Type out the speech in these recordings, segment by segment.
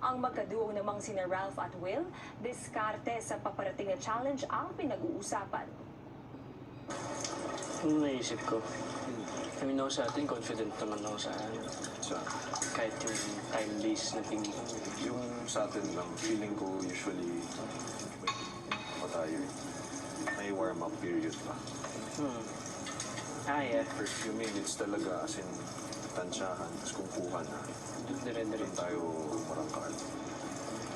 Ang magkaduo namang sina Ralph at Will, diskarte sa paparating na challenge ang pinag-uusapan. Ano naisip ko? I mean, ako sa atin, confident naman ako sa kahit yung time-based na ping. Yung sa atin lang, feeling ko usually tayo may warm-up period pa. Yeah. For few minutes talaga, as in tansyahan, tapos kung kuha na, Dire-dire. tayo marangkal.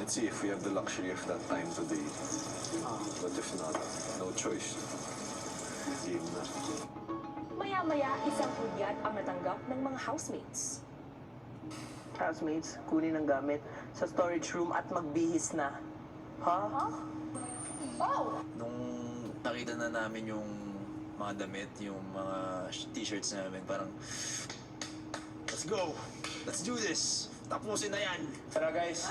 Let's see if we have the luxury of that time today. But if not, no choice. Game na. Maya-maya, isang hudyat ang natanggap ng mga housemates. Housemates, kunin ang gamit sa storage room at magbihis na. Ha? Nung nakita na namin yung mga damit, yung mga t-shirts namin, parang, let's go! Let's do this! Tapusin na yan! Tara guys!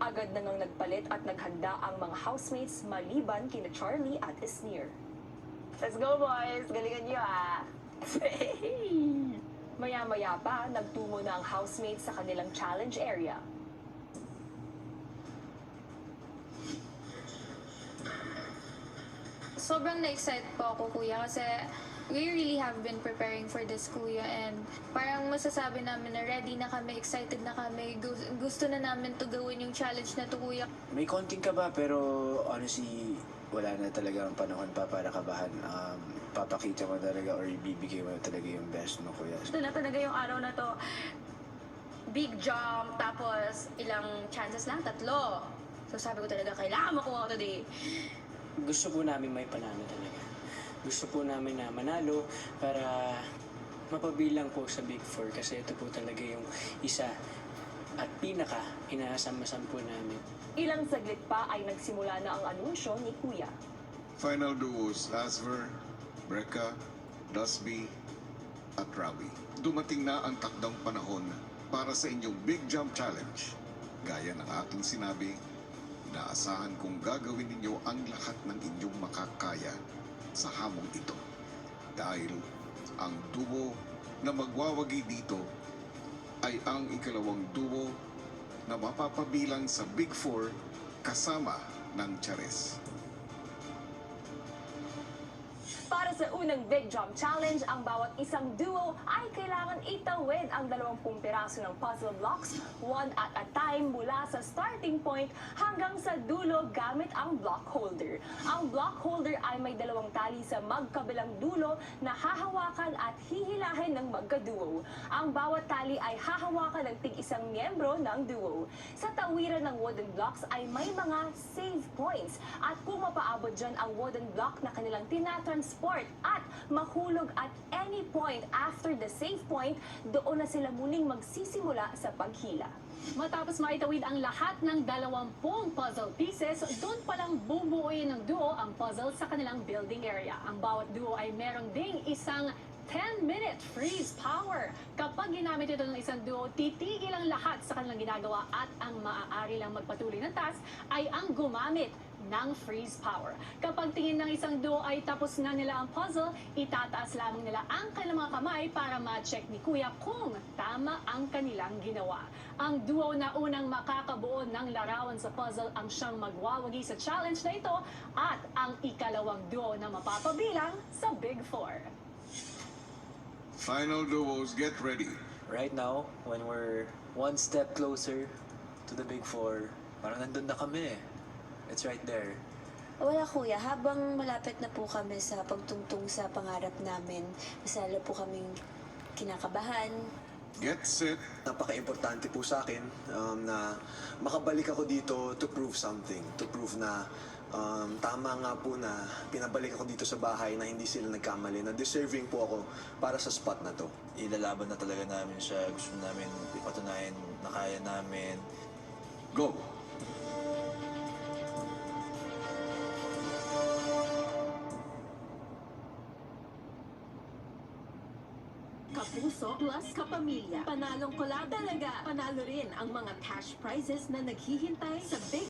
Agad na ngang nagpalit at naghanda ang mga housemates maliban kina Charlie at Isnir. Let's go boys! Galingan niyo Maya-maya pa, nagtungo na ang housemates sa kanilang challenge area. Sobrang na-excite po ako, kuya, kasi we really have been preparing for this, kuya, and parang masasabi namin na ready na kami, excited na kami, gusto na namin to gawin yung challenge na to, kuya. May konting kaba pero honestly, wala na talaga ang panahon pa para kabahan. Papakita mo talaga or ibibigay mo talaga yung best mo, kuya. Ito na talaga yung araw na to. Big jump, tapos ilang chances lang, 3. So sabi ko talaga, kailangan makuha ko today. Gusto po namin may panalo talaga. Gusto po namin na manalo para mapabilang po sa Big Four kasi ito po talaga yung isa at pinaka inaasam-asam po namin. Ilang saglit pa ay nagsimula na ang anunsyo ni Kuya. Final duos, Asver, Brecca, Dusby, at Robbie. Dumating na ang takdang panahon para sa inyong Big Jump Challenge. Gaya ng aking sinabi, inaasahan kong gagawin ninyo ang lahat ng inyong makakaya sa hamong ito. Dahil ang duo na magwawagi dito ay ang ikalawang duo na mapapabilang sa Big Four kasama ng Chares. Para sa unang Big Jump Challenge, ang bawat isang duo ay kailangan itawid ang 20 piraso ng puzzle blocks, one at a time mula sa starting point hanggang sa dulo gamit ang block holder. Ang block holder ay may 2 tali sa magkabilang dulo na hahawakan at hihilahin ng magkaduo. Ang bawat tali ay hahawakan ng tig-isang miyembro ng duo. Sa tawiran ng wooden blocks ay may mga save points at kung mapaabot dyan ang wooden block na kanilang tinatransport at mahulog at any point after the save point, doon na sila muling magsisimula sa paghila. Matapos maitawid ang lahat ng 20 puzzle pieces, doon palang bubuuin ng duo ang puzzle sa kanilang building area. Ang bawat duo ay merong ding isang 10-minute freeze power. Kapag ginamit ito ng isang duo, titigil ang lahat sa kanilang ginagawa at ang maaari lang magpatuloy ng task ay ang gumamit ng freeze power. Kapag tingin ng isang duo ay tapos na nila ang puzzle, itataas lamang nila ang kanilang mga kamay para ma-check ni Kuya kung tama ang kanilang ginawa. Ang duo na unang makakabuo ng larawan sa puzzle ang siyang magwawagi sa challenge na ito at ang ikalawang duo na mapapabilang sa Big Four. Final duos, get ready. Right now, when we're one step closer to the Big Four, parang nandun na kami. It's right there. Wala, kuya. Habang malapit na po kami sa pagtungtong sa pangarap namin, mas lalo po kaming kinakabahan. Get set. Napaka-importante po sa akin na makabalik ako dito to prove something. To prove na tama nga po na pinabalik ako dito sa bahay na hindi sila nagkamali, na deserving po ako para sa spot na to. Ilalaban na talaga namin siya. Gusto namin ipatunayan na kaya namin. Go! Kapuso plus kapamilya. Panalong collab talaga. Panalo rin ang mga cash prizes na naghihintay sa Big